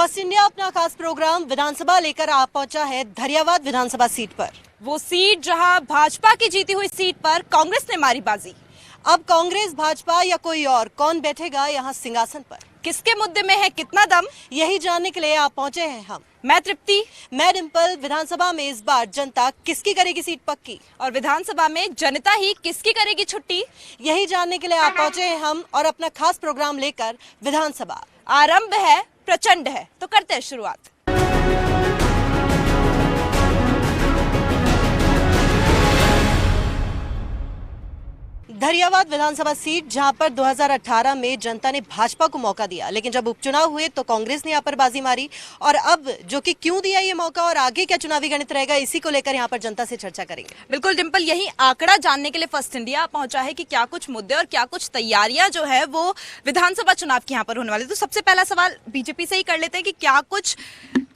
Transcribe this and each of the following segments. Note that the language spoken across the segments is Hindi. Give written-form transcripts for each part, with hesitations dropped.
फर्स्ट इंडिया अपना खास प्रोग्राम विधानसभा लेकर आ पहुंचा है धरियावाद विधानसभा सीट पर। वो सीट जहां भाजपा की जीती हुई सीट पर कांग्रेस ने मारी बाजी। अब कांग्रेस, भाजपा या कोई और, कौन बैठेगा यहां सिंहासन पर? किसके मुद्दे में है कितना दम, यही जानने के लिए आप पहुंचे हैं हम। मैं तृप्ति, मैं डिम्पल। विधानसभा में इस बार जनता किसकी करेगी सीट पक्की, और विधानसभा में जनता ही किसकी करेगी छुट्टी, यही जानने के लिए आप पहुंचे हैं हम और अपना खास प्रोग्राम लेकर। विधानसभा आरंभ है, प्रचंड है, तो करते हैं शुरुआत। धरियावाद विधानसभा सीट, जहां पर 2018 में जनता ने भाजपा को मौका दिया, लेकिन जब उपचुनाव हुए तो कांग्रेस ने यहां पर बाजी मारी। और अब जो कि क्यों दिया ये मौका और आगे क्या चुनावी गणित रहेगा, इसी को लेकर यहां पर जनता से चर्चा करेंगे। बिल्कुल डिम्पल, यही आंकड़ा जानने के लिए फर्स्ट इंडिया पहुंचा है कि क्या कुछ मुद्दे और क्या कुछ तैयारियां जो है वो विधानसभा चुनाव की यहाँ पर होने वाली। तो सबसे पहला सवाल बीजेपी से ही कर लेते हैं कि क्या कुछ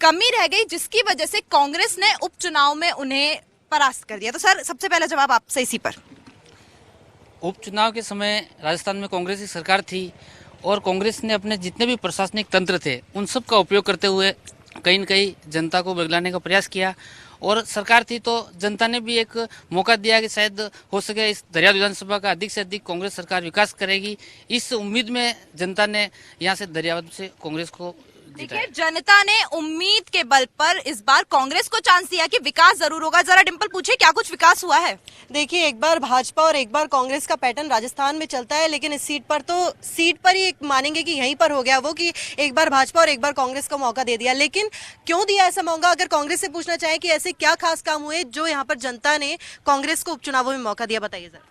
कमी रह गई जिसकी वजह से कांग्रेस ने उपचुनाव में उन्हें परास्त कर दिया। तो सर, सबसे पहला जवाब आपसे इसी पर। उपचुनाव के समय राजस्थान में कांग्रेस की सरकार थी और कांग्रेस ने अपने जितने भी प्रशासनिक तंत्र थे उन सब का उपयोग करते हुए कहीं न कहीं जनता को बगलाने का प्रयास किया। और सरकार थी तो जनता ने भी एक मौका दिया कि शायद हो सके इस धरियावाद विधानसभा का अधिक से अधिक कांग्रेस सरकार विकास करेगी। इस उम्मीद में जनता ने यहाँ से धरियावाद से कांग्रेस को देखिए, जनता ने उम्मीद के बल पर इस बार कांग्रेस को चांस दिया कि विकास जरूर होगा। जरा डिम्पल पूछिए, क्या कुछ विकास हुआ है? देखिए, एक बार भाजपा और एक बार कांग्रेस का पैटर्न राजस्थान में चलता है, लेकिन इस सीट पर ही मानेंगे कि यहीं पर हो गया वो कि एक बार भाजपा और एक बार कांग्रेस को मौका दे दिया। लेकिन क्यों दिया ऐसा मौका? अगर कांग्रेस से पूछना चाहे कि ऐसे क्या खास काम हुए जो यहाँ पर जनता ने कांग्रेस को उपचुनावों में मौका दिया, बताइए जरा।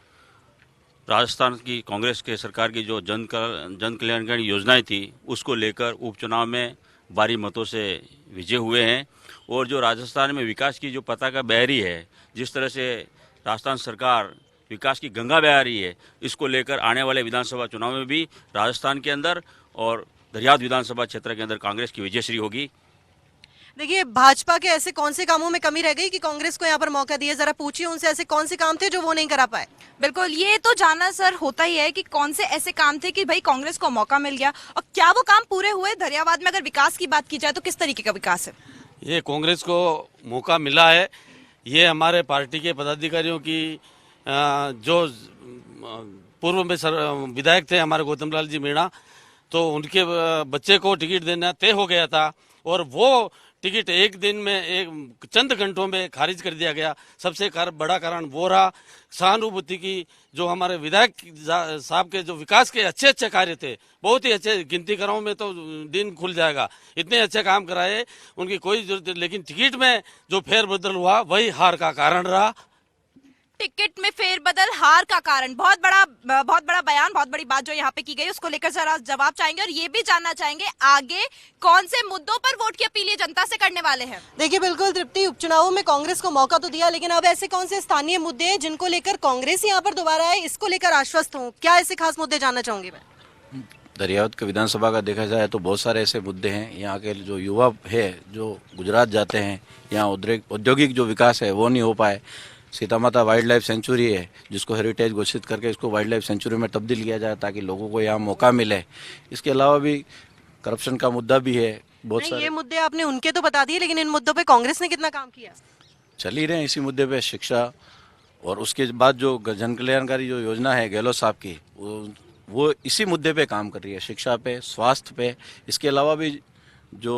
राजस्थान की कांग्रेस के सरकार की जो जन कल्याणकारी योजनाएं थी उसको लेकर उपचुनाव में भारी मतों से विजय हुए हैं। और जो राजस्थान में विकास की जो पताका बह रही है, जिस तरह से राजस्थान सरकार विकास की गंगा बहा रही है, इसको लेकर आने वाले विधानसभा चुनाव में भी राजस्थान के अंदर और धरियावाद विधानसभा क्षेत्र के अंदर कांग्रेस की विजयश्री होगी। देखिए, भाजपा के ऐसे कौन से कामों में कमी रह गई कि कांग्रेस को यहाँ पर मौका दिया? जरा पूछिए उनसे, ऐसे कौन से काम थे जो वो नहीं करा पाए। बिल्कुल, ये तो जानना सर होता ही है कि कौन से ऐसे काम थे कि भाई कांग्रेस को मौका मिल गया और क्या वो काम पूरे हुए। धरियावाद में अगर विकास की बात की जाए तो किस तरीके का विकास है? ये कांग्रेस को मौका मिला है। ये हमारे पार्टी के पदाधिकारियों की जो पूर्व में विधायक थे हमारे गौतम लाल जी मीणा, तो उनके बच्चे को टिकट देना तय हो गया था और वो टिकट एक दिन में एक चंद घंटों में खारिज कर दिया गया। सबसे बड़ा कारण वो रहा सहानुभूति की। जो हमारे विधायक साहब के जो विकास के अच्छे अच्छे कार्य थे, बहुत ही अच्छे, गिनती कराऊं में तो दिन खुल जाएगा, इतने अच्छे काम कराए, उनकी कोई जरूरत नहीं। लेकिन टिकट में जो फेरबदल हुआ वही हार का कारण रहा। टिकट में फेरबदल हार का कारण, बहुत बड़ा बयान, बहुत बड़ी बात जो यहाँ पे की गई, उसको लेकर जरा जवाब चाहेंगे। और ये भी जानना चाहेंगे आगे कौन से मुद्दों पर वोट की अपील जनता से करने वाले हैं। देखिए, बिल्कुल तृप्ति, उपचुनावों में कांग्रेस को मौका तो दिया, लेकिन अब ऐसे कौन से स्थानीय मुद्दे हैं जिनको लेकर कांग्रेस यहाँ पर दोबारा है, इसको लेकर आश्वस्त हूँ? क्या ऐसे खास मुद्दे जानना चाहूंगी मैं? धरियावाद के विधानसभा का देखा जाए तो बहुत सारे ऐसे मुद्दे हैं। यहाँ के जो युवा है जो गुजरात जाते हैं, यहाँ औद्योगिक जो विकास है वो नहीं हो पाए। सीता माता वाइल्ड लाइफ सेंचुरी है जिसको हेरिटेज घोषित करके इसको वाइल्ड लाइफ सेंचुरी में तब्दील किया जाए ताकि लोगों को यहाँ मौका मिले। इसके अलावा भी करप्शन का मुद्दा भी है बहुत सारे। ये मुद्दे आपने उनके तो बता दिए, लेकिन इन मुद्दों पे कांग्रेस ने कितना काम किया? चल ही रहे हैं इसी मुद्दे पे। शिक्षा और उसके बाद जो जन कल्याणकारी जो योजना है गहलोत साहब की, वो इसी मुद्दे पे काम कर रही है, शिक्षा पे, स्वास्थ्य पे। इसके अलावा भी जो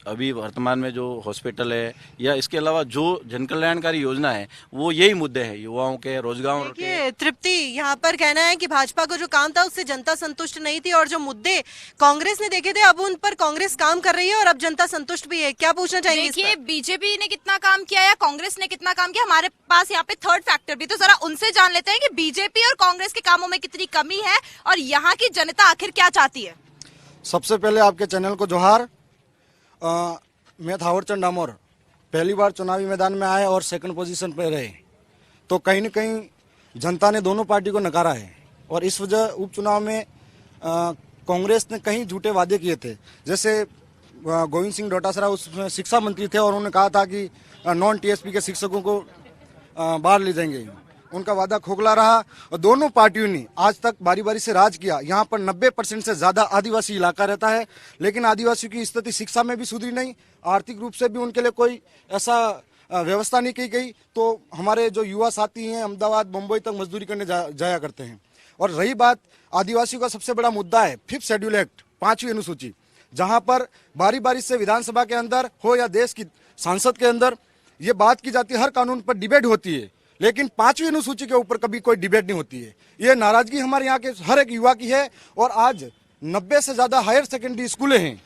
अभी वर्तमान में जो हॉस्पिटल है या इसके अलावा जो जन कल्याणकारी योजना है वो यही मुद्दे हैं, युवाओं के रोजगार के। तृप्ति, यहाँ पर कहना है कि भाजपा को जो काम था उससे जनता संतुष्ट नहीं थी और जो मुद्दे कांग्रेस ने देखे थे अब उन पर कांग्रेस काम कर रही है और अब जनता संतुष्ट भी है। क्या पूछना चाहेंगे? देखिए, बीजेपी ने कितना काम किया या कांग्रेस ने कितना काम किया, हमारे पास यहाँ पे थर्ड फैक्टर भी, तो जरा उनसे जान लेते हैं कि बीजेपी और कांग्रेस के कामों में कितनी कमी है और यहाँ की जनता आखिर क्या चाहती है। सबसे पहले आपके चैनल को जोहार। मैं थावरचंद डामोर पहली बार चुनावी मैदान में आए और सेकंड पोजीशन पर रहे, तो कहीं न कहीं जनता ने दोनों पार्टी को नकारा है और इस वजह उपचुनाव में कांग्रेस ने कहीं झूठे वादे किए थे। जैसे गोविंद सिंह डोटासरा उसमें शिक्षा मंत्री थे और उन्होंने कहा था कि नॉन टीएसपी के शिक्षकों को बाहर ले जाएंगे, उनका वादा खोखला रहा और दोनों पार्टियों ने आज तक बारी बारी से राज किया। यहाँ पर 90% से ज्यादा आदिवासी इलाका रहता है, लेकिन आदिवासियों की स्थिति शिक्षा में भी सुधरी नहीं, आर्थिक रूप से भी उनके लिए कोई ऐसा व्यवस्था नहीं की गई। तो हमारे जो युवा साथी हैं अहमदाबाद मुंबई तक मजदूरी करने जाया करते हैं। और रही बात आदिवासियों का सबसे बड़ा मुद्दा है 5th शेड्यूल एक्ट, 5वीं अनुसूची, जहां पर बारी बारी से विधानसभा के अंदर हो या देश की संसद के अंदर ये बात की जाती है, हर कानून पर डिबेट होती है, लेकिन 5वीं अनुसूची के ऊपर कभी कोई डिबेट नहीं होती है। ये नाराजगी हमारे यहाँ के हर एक युवा की है। और आज 90 से ज्यादा हायर सेकेंडरी स्कूलें हैं,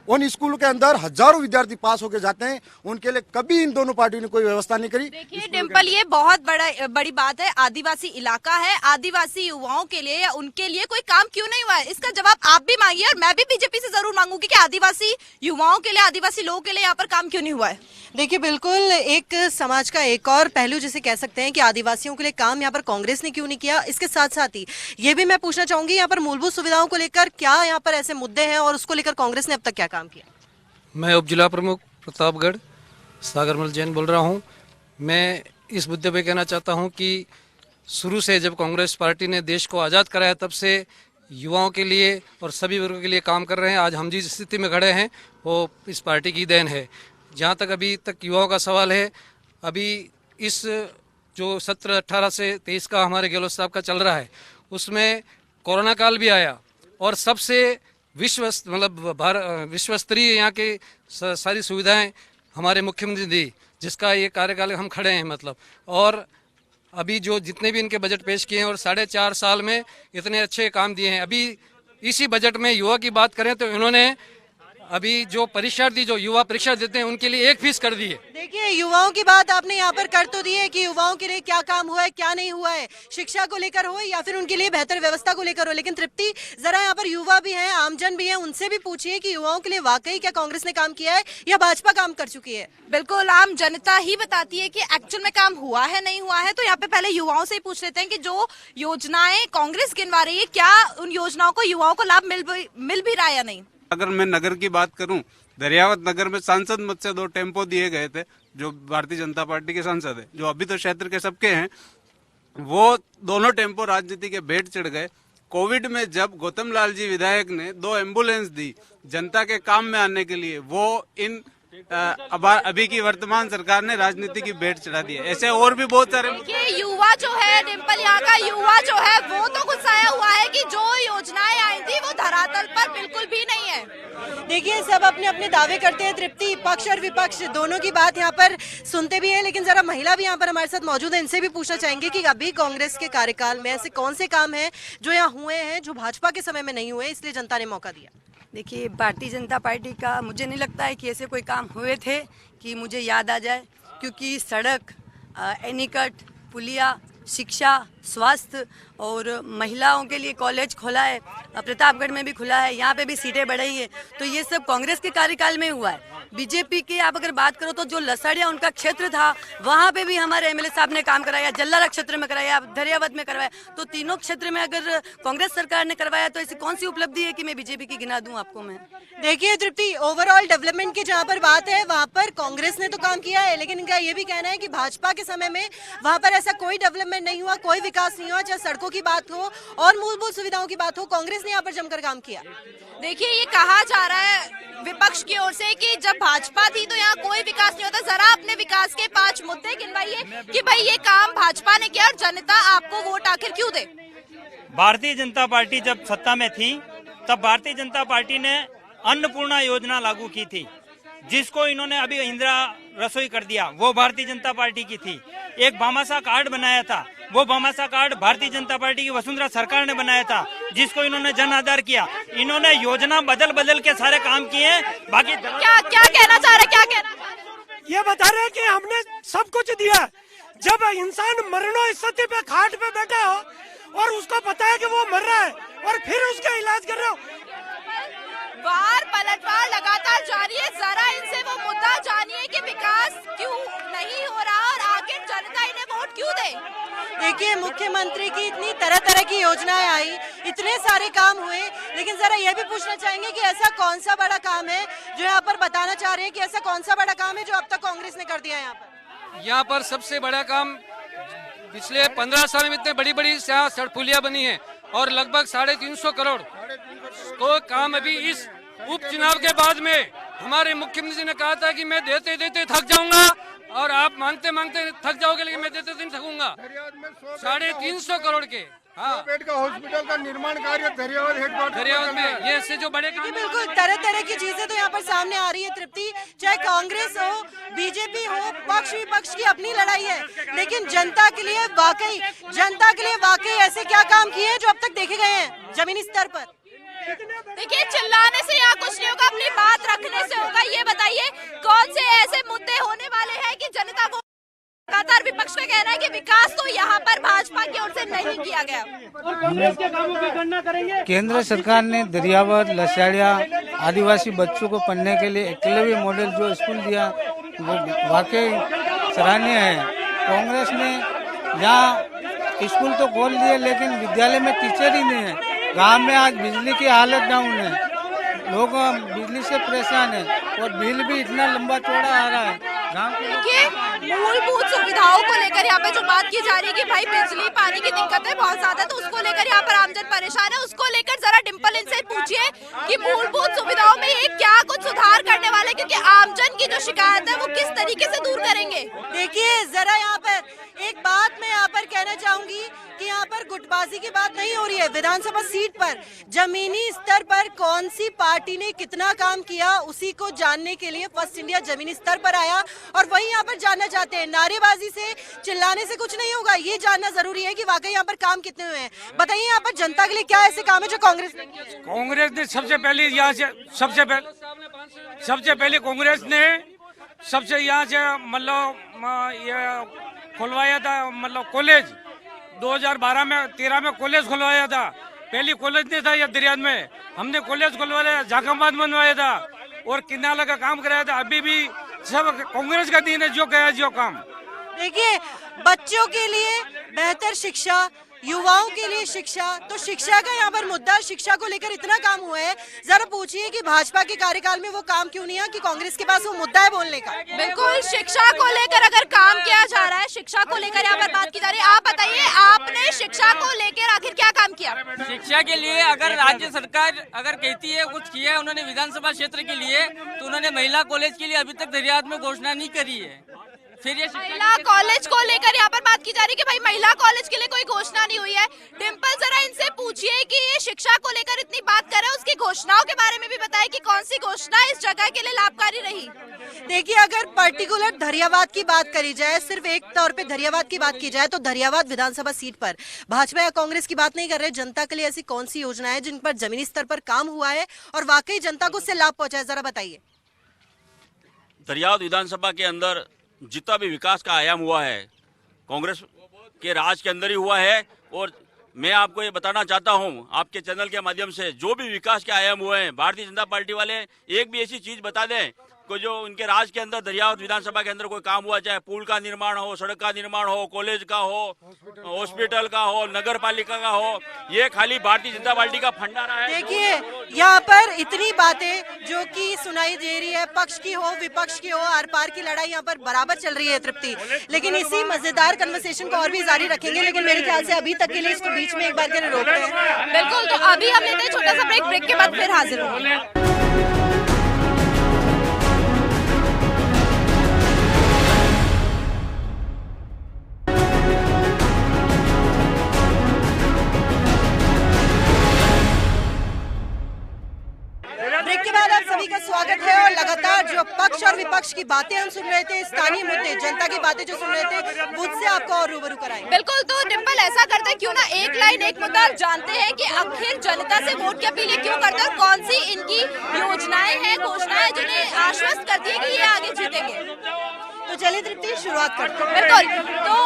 उन स्कूलों के अंदर हजारों विद्यार्थी पास होकर जाते हैं, उनके लिए कभी इन दोनों पार्टियों ने कोई व्यवस्था नहीं करी। देखिए डिम्पल, ये बहुत बड़ी बात है। आदिवासी इलाका है, आदिवासी युवाओं के लिए या उनके लिए कोई काम क्यों नहीं हुआ है, इसका जवाब आप भी मांगिए और मैं भी बीजेपी से जरूर मांगूंगी कि आदिवासी युवाओं के लिए, आदिवासी लोगों के लिए यहाँ पर काम क्यों नहीं हुआ है। देखिए बिल्कुल, एक समाज का एक और पहलू जिसे कह सकते हैं कि आदिवासियों के लिए काम यहाँ पर कांग्रेस ने क्यों नहीं किया। इसके साथ साथ ही ये भी मैं पूछना चाहूंगी, यहाँ पर मूलभूत सुविधाओं को लेकर क्या यहाँ पर ऐसे मुद्दे हैं और उसको लेकर कांग्रेस ने अब तक क्या काम किया। मैं उप जिला प्रमुख प्रतापगढ़ सागरमल जैन बोल रहा हूं। मैं इस मुद्दे पे कहना चाहता हूं कि शुरू से जब कांग्रेस पार्टी ने देश को आज़ाद कराया तब से युवाओं के लिए और सभी वर्गों के लिए काम कर रहे हैं। आज हम जिस स्थिति में खड़े हैं वो इस पार्टी की देन है। जहां तक अभी तक युवाओं का सवाल है, अभी इस जो सत्र 18 से 23 का हमारे गहलोत साहब का चल रहा है, उसमें कोरोना काल भी आया और सबसे विश्व स्तरीय यहाँ के सारी सुविधाएं हमारे मुख्यमंत्री दी, जिसका ये कार्यकाल हम खड़े हैं मतलब। और अभी जो जितने भी इनके बजट पेश किए हैं और 4.5 साल में इतने अच्छे काम दिए हैं। अभी इसी बजट में युवा की बात करें तो इन्होंने अभी जो परीक्षार्थी जो युवा परीक्षा देते हैं उनके लिए 1 फीस कर दी है। देखिए युवाओं की बात आपने यहाँ पर कर तो दी है कि युवाओं के लिए क्या काम हुआ है क्या नहीं हुआ है, शिक्षा को लेकर हो या फिर उनके लिए बेहतर व्यवस्था को लेकर हो, लेकिन तृप्ति जरा यहाँ पर युवा भी हैं, आमजन भी हैं, उनसे भी पूछिए कि युवाओं के लिए वाकई क्या कांग्रेस ने काम किया है या भाजपा काम कर चुकी है। बिल्कुल, आम जनता ही बताती है कि एक्चुअल में काम हुआ है नहीं हुआ है। तो यहाँ पे पहले युवाओं से ही पूछ लेते हैं कि जो योजनाएं कांग्रेस गिनवा रही है, क्या उन योजनाओं को युवाओं को लाभ मिल भी रहा है या नहीं। अगर मैं नगर की बात करूं, दरियावत नगर में सांसद मत से 2 टेम्पो दिए गए थे, जो भारतीय जनता पार्टी के सांसद है, जो अभी तो क्षेत्र के सबके हैं, वो दोनों टेम्पो राजनीति के भेंट चढ़ गए। कोविड में जब गौतम लाल जी विधायक ने 2 एम्बुलेंस दी जनता के काम में आने के लिए, वो इन अभी की वर्तमान सरकार ने राजनीति की भेंट चढ़ा दी है। ऐसे और भी बहुत सारे देखिए युवा जो है डिम्पल, यहाँ का युवा जो है वो तो गुस्साया हुआ है कि जो योजनाएं आई थी वो धरातल पर बिल्कुल भी नहीं है। देखिए सब अपने अपने दावे करते हैं, तृप्ति पक्ष और विपक्ष दोनों की बात यहाँ पर सुनते भी हैं, लेकिन जरा महिला भी यहाँ पर हमारे साथ मौजूद है, इनसे भी पूछना चाहेंगे कि अभी कांग्रेस के कार्यकाल में ऐसे कौन से काम हैं जो यहाँ हुए हैं जो भाजपा के समय में नहीं हुए, इसलिए जनता ने मौका दिया। देखिए भारतीय जनता पार्टी का मुझे नहीं लगता है कि ऐसे कोई काम हुए थे कि मुझे याद आ जाए, क्योंकि सड़क, एनीकट, पुलिया, शिक्षा, स्वास्थ्य और महिलाओं के लिए कॉलेज खोला है, प्रतापगढ़ में भी खुला है, यहाँ पे भी सीटें बढ़ाई है। तो ये सब कांग्रेस के कार्यकाल में हुआ है। बीजेपी की आप अगर बात करो तो जो लसड़िया उनका क्षेत्र था वहाँ पे भी हमारे एमएलए साहब ने काम कराया, जल्लारा क्षेत्र में कराया, दरियावत में करवाया। तो तीनों क्षेत्र में अगर कांग्रेस सरकार ने करवाया तो ऐसी कौन सी उपलब्धि है कि मैं बीजेपी की गिना दूं आपको। मैं देखिए तृप्ति, ओवरऑल डेवलपमेंट की जहाँ पर बात है वहाँ पर कांग्रेस ने तो काम किया है, लेकिन इनका ये भी कहना है कि भाजपा के समय में वहाँ पर ऐसा कोई डेवलपमेंट नहीं हुआ, कोई विकास नहीं हुआ, चाहे सड़कों की बात हो और मूलभूत सुविधाओं की बात हो, कांग्रेस ने यहाँ पर जमकर काम किया। देखिए ये कहा जा रहा है विपक्ष की ओर से कि जब भाजपा थी तो यहाँ कोई विकास नहीं होता। जरा अपने विकास के 5 मुद्दे गिनवाइए कि भाई ये काम भाजपा ने किया और जनता आपको वोट आखिर क्यों दे। भारतीय जनता पार्टी जब सत्ता में थी तब भारतीय जनता पार्टी ने अन्नपूर्णा योजना लागू की थी, जिसको इन्होंने अभी इंदिरा रसोई कर दिया, वो भारतीय जनता पार्टी की थी। एक भामाशाह कार्ड बनाया था, वो भामाशाह कार्ड भारतीय जनता पार्टी की वसुंधरा सरकार ने बनाया था, जिसको इन्होंने जन आधार किया। इन्होंने योजना बदल के सारे काम किए। बाकी क्या कहना चाह रहे, क्या कहना चाह रहे? ये बता रहे हैं कि हमने सब कुछ दिया। जब इंसान मरणो स्थिति पे खाट पे बैठा हो और उसको पता है कि वो मर रहा है और फिर उसका इलाज कर रहे हो, वार पलटवार लगातार जारी है। जरा इनसे वो मुद्दा जानिए कि विकास क्यों नहीं हो रहा और आखिर जनता इन्हें वोट क्यों दे। देखिए मुख्यमंत्री की इतनी तरह तरह की योजनाएं आई, इतने सारे काम हुए, लेकिन जरा यह भी पूछना चाहेंगे कि ऐसा कौन सा बड़ा काम है जो यहाँ पर बताना चाह रहे हैं कि ऐसा कौन सा बड़ा काम है जो अब तक कांग्रेस ने कर दिया। यहाँ पर सबसे बड़ा काम पिछले 15 साल में इतने बड़ी बड़ी सड़क पुलिया बनी है और लगभग 350 करोड़ को काम अभी इस उपचुनाव के बाद में हमारे मुख्यमंत्री ने कहा था कि मैं देते देते थक जाऊंगा और आप मांगते मांगते थक जाओगे, लेकिन मैं देते नहीं थकूंगा। 350 करोड़ के बेड का हॉस्पिटल का निर्माण कार्य दरियावत में ये से जो बड़े कि बिल्कुल तरह तरह की चीजें तो यहाँ पर सामने आ रही है तृप्ति, चाहे कांग्रेस हो, बीजेपी हो, पक्ष विपक्ष की अपनी लड़ाई है, लेकिन जनता के लिए वाकई ऐसे क्या काम किए हैं जो अब तक देखे गए हैं जमीनी स्तर पर? देखिए, चिल्लाने से यहाँ कुछ नहीं होगा, अपनी बात रखने से होगा। ये बताइए कौन से ऐसे मुद्दे होने वाले हैं कि जनता को लगातार विपक्ष का कहना है कि विकास तो यहाँ पर भाजपा की ओर से नहीं किया गया। केंद्र सरकार ने दरियावत, लसाड़िया आदिवासी बच्चों को पढ़ने के लिए एकलव्य मॉडल जो स्कूल दिया वो वाकई सराहनीय है। कांग्रेस ने यहाँ स्कूल तो खोल दिए लेकिन विद्यालय में टीचर ही नहीं है। गांव में आज बिजली की हालत डाउन है, लोग बिजली से परेशान है और बिल भी इतना लंबा चौड़ा आ रहा है। देखिए, मूलभूत सुविधाओं को लेकर यहाँ पे जो बात की जा रही है कि भाई बिजली पानी की दिक्कतें बहुत ज्यादा, तो उसको लेकर यहाँ पर आमजन परेशान है। उसको लेकर जरा डिम्पल इनसे पूछिए कि मूलभूत सुविधाओं में ये क्या कुछ सुधार करने वाले, क्योंकि आमजन की जो शिकायत है वो किस तरीके से दूर करेंगे। देखिए जरा यहाँ पर एक बात मैं यहाँ पर कहना चाहूंगी कि यहाँ पर गुटबाजी की बात नहीं हो रही है। विधानसभा सीट पर जमीनी स्तर पर कौन सी पार्टी ने कितना काम किया उसी को जानने के लिए फर्स्ट इंडिया जमीनी स्तर पर आया और वही यहाँ पर जानना चाहते हैं। नारेबाजी से, चिल्लाने से कुछ नहीं होगा, ये जानना जरूरी है कि वाकई यहाँ पर काम कितने हुए हैं। बताइए यहाँ पर जनता के लिए क्या ऐसे काम है जो कांग्रेस ने किया? कांग्रेस ने सबसे पहले यहाँ से सबसे पहले कांग्रेस ने सबसे यहाँ से मतलब ये खुलवाया था, मतलब कॉलेज 2012 में 13 में कॉलेज खुलवाया था। पहली कॉलेज नहीं था ये दरियाद में, हमने कॉलेज खुलवाया, जागमबाद बनवाया था और किनाला का काम कराया था। अभी भी सब कांग्रेस का दिन है जो कहा जो काम। देखिए, बच्चों के लिए बेहतर शिक्षा, युवाओं के लिए शिक्षा, तो शिक्षा का यहाँ पर मुद्दा, शिक्षा को लेकर इतना काम हुआ है। जरा पूछिए कि भाजपा के कार्यकाल में वो काम क्यों नहीं है कि कांग्रेस के पास वो मुद्दा है बोलने का। बिल्कुल, शिक्षा को लेकर अगर काम किया जा रहा है, शिक्षा को लेकर यहाँ पर बात की जा रही है, आप बताइए आपने शिक्षा को लेकर आखिर क्या काम किया? शिक्षा के लिए अगर राज्य सरकार अगर कहती है कुछ किया है उन्होंने विधानसभा क्षेत्र के लिए, तो उन्होंने महिला कॉलेज के लिए अभी तक दरियाद में घोषणा नहीं करी है। फिर ये महिला कॉलेज को लेकर यहाँ पर बात की जा रही है कि भाई महिला कॉलेज के लिए कोई घोषणा नहीं हुई है। डिम्पल जरा इनसे पूछिए कि ये शिक्षा को लेकर इतनी बात कर रहे हैं, उसकी घोषणाओं के बारे में भी बताएं कि कौन सी घोषणा इस जगह के लिए लाभकारी रही। देखिए, अगर पर्टिकुलर धरियावाद की बात करी जाए, सिर्फ एक तौर पे धरियावाद की बात की जाए, तो धरियावाद विधानसभा सीट पर भाजपा या कांग्रेस की बात नहीं कर रहे। जनता के लिए ऐसी कौन सी योजना है जिन पर जमीनी स्तर पर काम हुआ है और वाकई जनता को उससे लाभ पहुंचा है, जरा बताइए। दरियावत विधानसभा के अंदर जितना भी विकास का आयाम हुआ है कांग्रेस के राज के अंदर ही हुआ है। और मैं आपको ये बताना चाहता हूँ आपके चैनल के माध्यम से, जो भी विकास के आयाम हुए हैं भारतीय जनता पार्टी वाले एक भी ऐसी चीज बता दें को जो उनके राज के अंदर दरियावत विधानसभा के अंदर कोई काम हुआ, चाहे पुल का निर्माण हो, सड़क का निर्माण हो, कॉलेज का हो, हॉस्पिटल का हो, नगर पालिका का हो, ये खाली भारतीय जनता पार्टी का फंडारा है। देखिए, यहाँ पर इतनी बातें जो कि सुनाई दे रही है, पक्ष की हो विपक्ष की हो, आर पार की लड़ाई यहाँ पर बराबर चल रही है तृप्ति। लेकिन इसी मजेदार कन्वर्सेशन को और भी जारी रखेंगे, लेकिन मेरे ख्याल से अभी तक के लिए इसको बीच में एक बार के लिए रोकते हैं। बिल्कुल, तो अभी हम लेते हैं छोटा सा ब्रेक के बाद फिर हाजिर होंगे। ब्रेक के बाद आप सभी का स्वागत है। और लगातार जो पक्ष और विपक्ष की बातें हम सुन रहे थे, स्थानीय मुद्दे, जनता की बातें जो सुन रहे थे, मुझसे आपको और रूबरू कराएंगे। बिल्कुल, तो डिम्पल ऐसा करते हैं क्यों ना एक लाइन एक मुद्दा आप जानते हैं कि आखिर जनता से वोट की अपील क्यों करते हैं और कौन सी इनकी योजनाएं हैं, घोषणाएं जिन्हें आश्वस्त करती है कि ये आगे जीतेंगे। तो चलिए तृप्ति, शुरुआत करते हैं। बिल्कुल, तो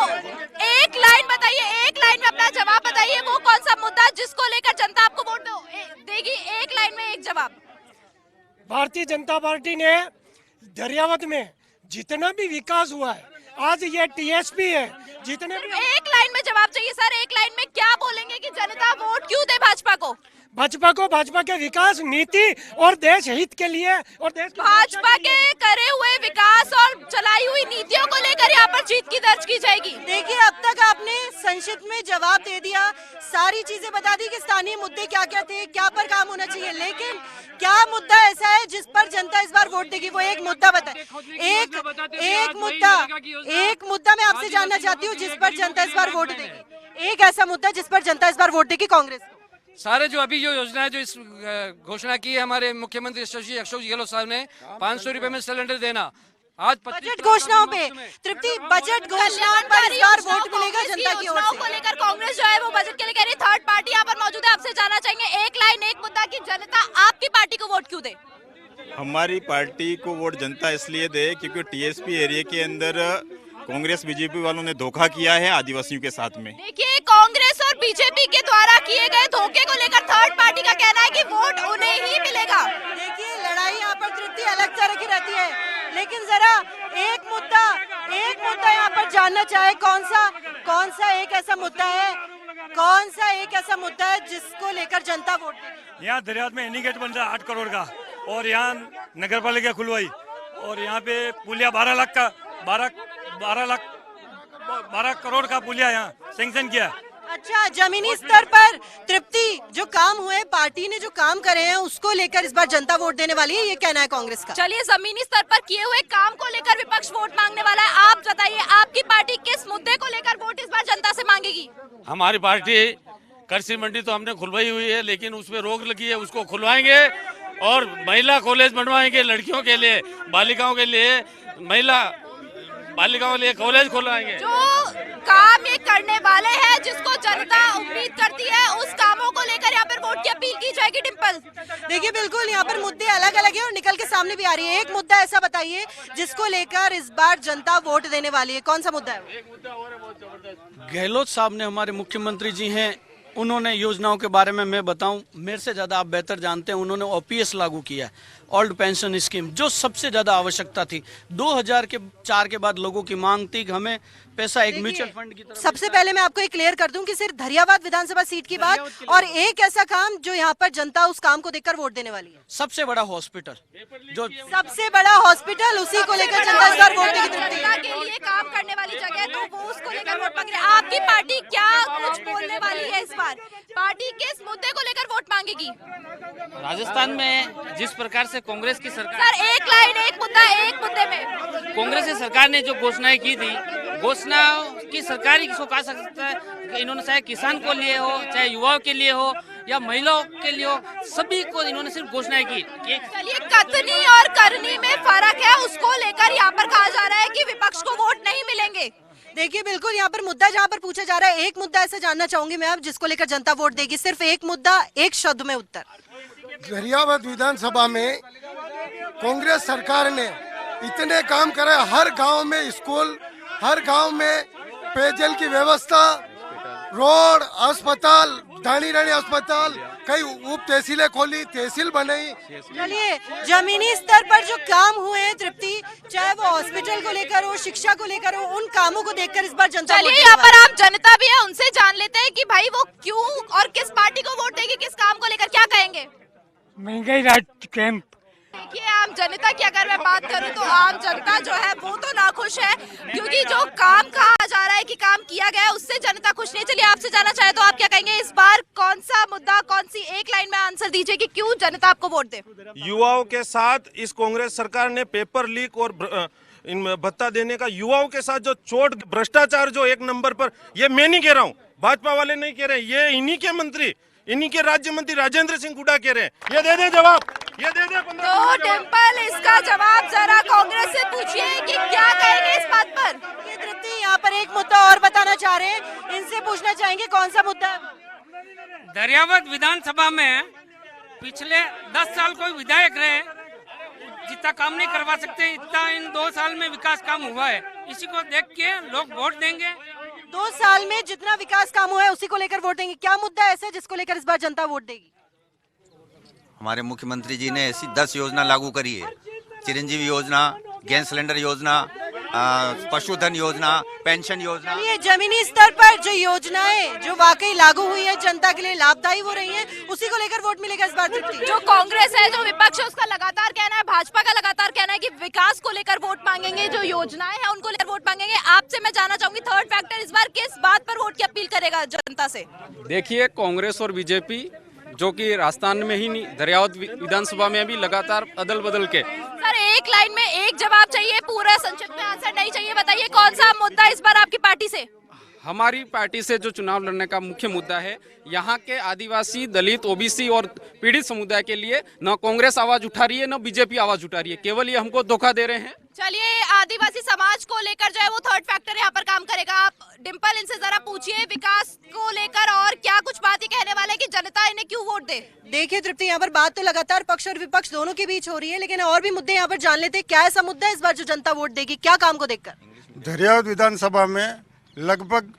एक लाइन बताइए, एक लाइन में अपना जवाब बताइए, वो कौन सा मुद्दा जिसको लेकर जनता आपको वोट देगी? एक लाइन में एक जवाब। भारतीय जनता पार्टी ने दरियावत में जितना भी विकास हुआ है, आज ये टीएसपी है, जितने भी एक लाइन में जवाब चाहिए सर। एक लाइन में क्या बोलेंगे कि जनता वोट क्यों दे भाजपा को? भाजपा को भाजपा के विकास नीति और देश हित के लिए और देश भाजपा के करे हुए विकास और चलाई हुई नीतियों को लेकर यहाँ पर जीत की दर्ज की जाएगी। देखिए, अब तक आपने संक्षिप्त में जवाब दे दिया, सारी चीजें बता दी कि स्थानीय मुद्दे क्या क्या थे, क्या पर काम होना चाहिए, लेकिन क्या मुद्दा ऐसा है जिस पर जनता इस बार वोट देगी? वो एक मुद्दा बताए, एक मुद्दा मैं आपसे जानना चाहती हूँ जिस पर जनता इस बार वोट देगी। एक ऐसा मुद्दा जिस पर जनता इस बार वोट देगी कांग्रेस को। सारे जो अभी जो योजना है जो इस घोषणा की है हमारे मुख्यमंत्री अशोक गहलोत साहब ने 500 रुपए में सिलेंडर देना, आज बजट घोषणाओं पे तृप्ति, बजट घोषणाओं पर इस बार वोट मिलेगा जनता की ओर से। को लेकर कांग्रेस जो है वो बजट के लिए कह रही है। थर्ड पार्टी यहाँ पर मौजूद है, आपसे जानना चाहेंगे एक लाइन एक मुद्दा की जनता आपकी पार्टी को वोट क्यों दे? हमारी पार्टी को वोट जनता इसलिए दे क्योंकि टीएसपी एरिया के अंदर कांग्रेस बीजेपी वालों ने धोखा किया है आदिवासियों के साथ में। देखिए, कांग्रेस और बीजेपी के द्वारा किए गए धोखे को लेकर थर्ड पार्टी का कहना है कि वोट उन्हें ही मिलेगा। देखिए, लड़ाई यहाँ पर तृप्ति अलग तरह की रहती है, लेकिन जरा एक मुद्दा यहाँ पर जानना चाहे, कौन सा एक ऐसा मुद्दा है जिसको लेकर जनता वोट देगी? यहाँ दरियाद में एनी गेट बन रहा है 8 करोड़ का, और यहाँ नगर पालिका खुलवाई, और यहाँ पे पुलिया 12 करोड़ का पुलिया यहाँ सैंक्शन किया। अच्छा, जमीनी स्तर पर तृप्ति जो काम हुए, पार्टी ने जो काम करे हैं उसको लेकर इस बार जनता वोट देने वाली है, ये कहना है कांग्रेस का। चलिए, जमीनी स्तर पर किए हुए काम को लेकर विपक्ष वोट मांगने वाला है। आप बताइए, आपकी पार्टी किस मुद्दे को लेकर वोट इस बार जनता से मांगेगी? हमारी पार्टी कृषि मंडी तो हमने खुलवाई हुई है, लेकिन उसमें रोक लगी है, उसको खुलवाएंगे और महिला कॉलेज बनवाएंगे लड़कियों के लिए, बालिकाओं के लिए, महिला बालिकाओं के लिए कॉलेज खुलवाएंगे। जो काम ये करने वाले हैं, जिसको जनता उम्मीद करती है, उस कामों को लेकर यहाँ पर वोट की अपील की जाएगी। डिम्पल, देखिए, बिल्कुल यहाँ पर मुद्दे अलग अलग हैं और निकल के सामने भी आ रही है। एक मुद्दा ऐसा बताइए जिसको लेकर इस बार जनता वोट देने वाली है, कौन सा मुद्दा है? गहलोत साहब ने, हमारे मुख्यमंत्री जी हैं, उन्होंने योजनाओं के बारे में मैं बताऊं, मेरे से ज़्यादा आप बेहतर जानते हैं, उन्होंने ओपीएस लागू किया है, ओल्ड पेंशन स्कीम, जो सबसे ज़्यादा आवश्यकता थी। 2004 के बाद लोगों की मांग थी कि हमें पैसा एक म्यूचुअल फंड की तरफ। सबसे पहले मैं आपको एक क्लियर कर दूं कि सिर्फ धरियावाद विधानसभा सीट की बात और एक ऐसा काम जो यहाँ पर जनता उस काम को देखकर वोट देने वाली है। सबसे बड़ा हॉस्पिटल, जो सबसे बड़ा हॉस्पिटल, उसी को लेकर जनता इस बार वोट देगी। जनता के लिए काम करने वाली जगह तो वो उसको लेकर वोट मांग रही है। आपकी पार्टी क्या कुछ बोलने वाली है इस बार? पार्टी किस मुद्दे को लेकर वोट मांगेगी? राजस्थान में जिस प्रकार से कांग्रेस की सरकार, सर एक लाइन एक मुद्दा, एक मुद्दे में। कांग्रेस की सरकार ने जो घोषणाएं की थी, घोषणाओं की सरकार ही किसको कहा सकता है कि इन्होंने चाहे किसान को लिए हो, चाहे युवाओं के लिए हो या महिलाओं के लिए हो, सभी को इन्होंने सिर्फ घोषणाएं की। चलिए, कथनी और करनी में फर्क है, उसको लेकर यहाँ पर कहा जा रहा है कि विपक्ष को वोट नहीं मिलेंगे। देखिए, बिल्कुल यहाँ पर मुद्दा जहाँ पर पूछा जा रहा है, एक मुद्दा ऐसा जानना चाहूंगी मैं अब जिसको लेकर जनता वोट देगी। सिर्फ एक मुद्दा, एक शब्द में उत्तर। धरियावाद विधानसभा में कांग्रेस सरकार ने इतने काम करे, हर गांव में स्कूल, हर गांव में पेयजल की व्यवस्था, रोड, अस्पताल, दानी रानी अस्पताल, कई उप तहसीलें खोली, तहसील बनाई। चलिए, जमीनी स्तर पर जो काम हुए हैं तृप्ति, चाहे वो हॉस्पिटल को लेकर हो, शिक्षा को लेकर हो, उन कामों को देखकर इस बार जनता। चलिए, यहाँ पर आप जनता भी है, उनसे जान लेते हैं कि भाई वो क्यों और किस पार्टी को वोट देगी, किस काम को लेकर, क्या कहेंगे? महंगाई राज कैंप। देखिए, आम जनता की अगर मैं बात करूं तो आम जनता जो है वो तो नाखुश है, क्योंकि जो काम कहा जा रहा है कि काम किया गया है उससे जनता खुश नहीं। चलिए, आपसे जानना चाहे तो आप क्या कहेंगे इस बार? कौन सा मुद्दा, कौन सी एक लाइन में आंसर दीजिए कि क्यों जनता आपको वोट दे? युवाओं के साथ इस कांग्रेस सरकार ने पेपर लीक और भत्ता देने का, युवाओं के साथ जो चोट, भ्रष्टाचार जो 1 नंबर पर, ये मैं नहीं कह रहा हूँ, भाजपा वाले नहीं कह रहे, ये इन्हीं के मंत्री, इन्हीं के राज्य मंत्री राजेंद्र सिंह हुड्डा कह रहे हैं। ये दे दे जवाब, ये दे दे। तो डिम्पल, इसका जवाब जरा कांग्रेस से पूछिए कि क्या कहेंगे इस बात पर। ये तृप्ति यहाँ पर एक मुद्दा और बताना चाह रहे हैं, इनसे पूछना चाहेंगे कौन सा मुद्दा? दरियावद विधानसभा में पिछले 10 साल कोई विधायक रहे, जितना काम नहीं करवा सकते, इतना इन 2 साल में विकास काम हुआ है। इसी को देख के लोग वोट देंगे। 2 साल में जितना विकास काम हुआ है उसी को लेकर वोट देंगे। क्या मुद्दा ऐसा है जिसको लेकर इस बार जनता वोट देगी? हमारे मुख्यमंत्री जी ने ऐसी 10 योजना लागू करी है, चिरंजीवी योजना, गैस सिलेंडर योजना, पशुधन योजना, पेंशन योजना। ये जमीनी स्तर पर जो योजनाएं जो वाकई लागू हुई है, जनता के लिए लाभदायी हो रही हैं, उसी को लेकर वोट मिलेगा इस बार तृप्ति। जो कांग्रेस है, जो विपक्ष है, उसका लगातार कहना है, भाजपा का लगातार कहना है कि विकास को लेकर वोट मांगेंगे, जो योजनाएं हैं उनको लेकर वोट मांगेंगे। आपसे मैं जानना चाहूंगी, थर्ड फैक्टर इस बार किस बात पर वोट की अपील करेगा जनता से? देखिए, कांग्रेस और बीजेपी जो कि राजस्थान में ही नहीं, दरियावत विधानसभा में भी लगातार अदल बदल के। सर, एक लाइन में एक जवाब चाहिए, पूरा संक्षिप्त में आंसर नहीं चाहिए। बताइए कौन सा मुद्दा इस बार आपकी पार्टी से? हमारी पार्टी से जो चुनाव लड़ने का मुख्य मुद्दा है, यहाँ के आदिवासी, दलित, ओबीसी और पीड़ित समुदाय के लिए न कांग्रेस आवाज उठा रही है, न बीजेपी आवाज उठा रही है, केवल ये हमको धोखा दे रहे हैं। चलिए, आदिवासी समाज को लेकर जो है वो थर्ड फैक्टर यहाँ पर काम करेगा। आप डिम्पल, इनसे जरा पूछिए विकास को लेकर और क्या कुछ बातें कहने वाले कि जनता इन्हें क्यों वोट दे? देखिए तृप्ति, यहाँ पर बात तो लगातार पक्ष और विपक्ष दोनों के बीच हो रही है, लेकिन और भी मुद्दे यहाँ पर जान लेते हैं। क्या ऐसा मुद्दा है इस बार जो जनता वोट देगी, क्या काम को देखकर? दरियावत विधानसभा में लगभग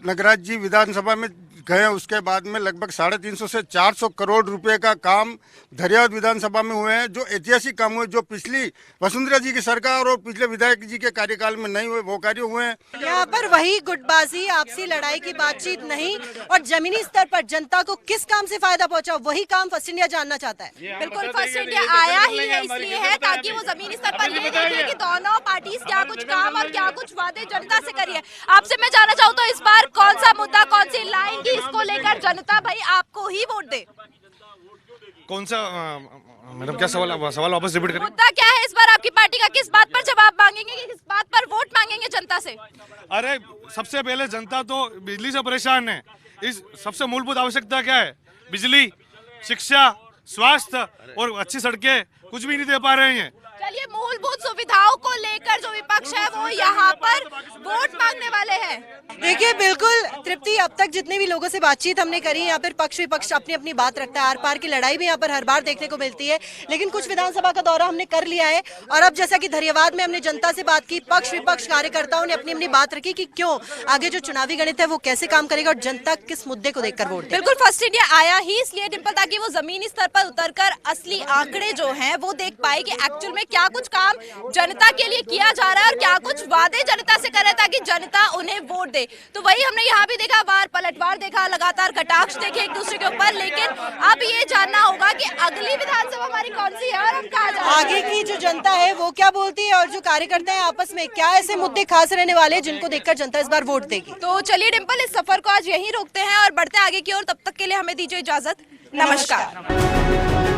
नगराज जी विधानसभा में गए, उसके बाद में लगभग 350 से 400 करोड़ रुपए का काम दरियावत विधानसभा में हुए हैं, जो ऐतिहासिक काम हुए, जो पिछली वसुंधरा जी की सरकार और पिछले विधायक जी के कार्यकाल में नहीं हुए, वो कार्य हुए हैं। यहाँ पर वही गुटबाजी, आपसी लड़ाई की बातचीत नहीं, और जमीनी स्तर पर जनता को किस काम से फायदा पहुंचा, वही काम फर्स्ट इंडिया जानना चाहता है। बिल्कुल, फर्स्ट इंडिया आया ही है इसलिए है ताकि वो जमीनी स्तर पर ये देखे कि दोनों पार्टीज क्या कुछ काम और क्या कुछ वादे जनता से करिए। आपसे मैं जानना चाहूँ तो इस बार कौन सा मुद्दा, कौन सी लाइन की इसको लेकर जनता भाई आपको ही वोट दे? कौन सा मैडम, क्या सवाल वापस रिपीट करें? मुद्दा क्या है इस बार आपकी पार्टी का? किस बात पर जवाब मांगेंगे, किस बात पर वोट मांगेंगे जनता से? अरे सबसे पहले जनता तो बिजली से परेशान है। इस सबसे मूलभूत आवश्यकता क्या है? बिजली, शिक्षा, स्वास्थ्य और अच्छी सड़कें, कुछ भी नहीं दे पा रहे हैं। चलिए, मूलभूत सुविधाओं को लेकर जो विपक्ष है वो यहाँ पर वोट मांगने वाले हैं। देखिए बिल्कुल तृप्ति, अब तक जितने भी लोगों से बातचीत हमने करी, यहाँ पर पक्ष विपक्ष अपनी अपनी बात रखता है, आर पार की लड़ाई भी यहाँ पर हर बार देखने को मिलती है। लेकिन कुछ विधानसभा का दौरा हमने कर लिया है और अब जैसा कि धरियावाद में हमने जनता से बात की, पक्ष विपक्ष कार्यकर्ताओं ने अपनी अपनी बात रखी कि क्यों आगे जो चुनावी गणित है वो कैसे काम करेगा और जनता किस मुद्दे को देखकर वोट देगी। बिल्कुल, फर्स्ट इंडिया आया ही इसलिए डिम्पल, ताकि वो जमीनी स्तर पर उतरकर असली आंकड़े जो हैं वो देख पाए कि एक्चुअल में क्या कुछ काम जनता के लिए किया जा रहा है और क्या कुछ वादे जनता से करे ताकि जनता उन्हें वोट दे। तो वही हमने यहाँ भी देखा, वार पलटवार देखा, लगातार कटाक्ष देखे एक दूसरे के ऊपर। लेकिन अब ये जानना होगा कि अगली विधानसभा हमारी कौन सी है और हम कहाँ जा रहे हैं। आगे की जो जनता है वो क्या बोलती है और जो कार्यकर्ता है आपस में क्या ऐसे मुद्दे खास रहने वाले हैं जिनको देखकर जनता इस बार वोट देगी। तो चलिए डिम्पल, इस सफर को आज यहीं रोकते हैं और बढ़ते आगे की ओर। तब तक के लिए हमें दीजिए इजाजत। नमस्कार।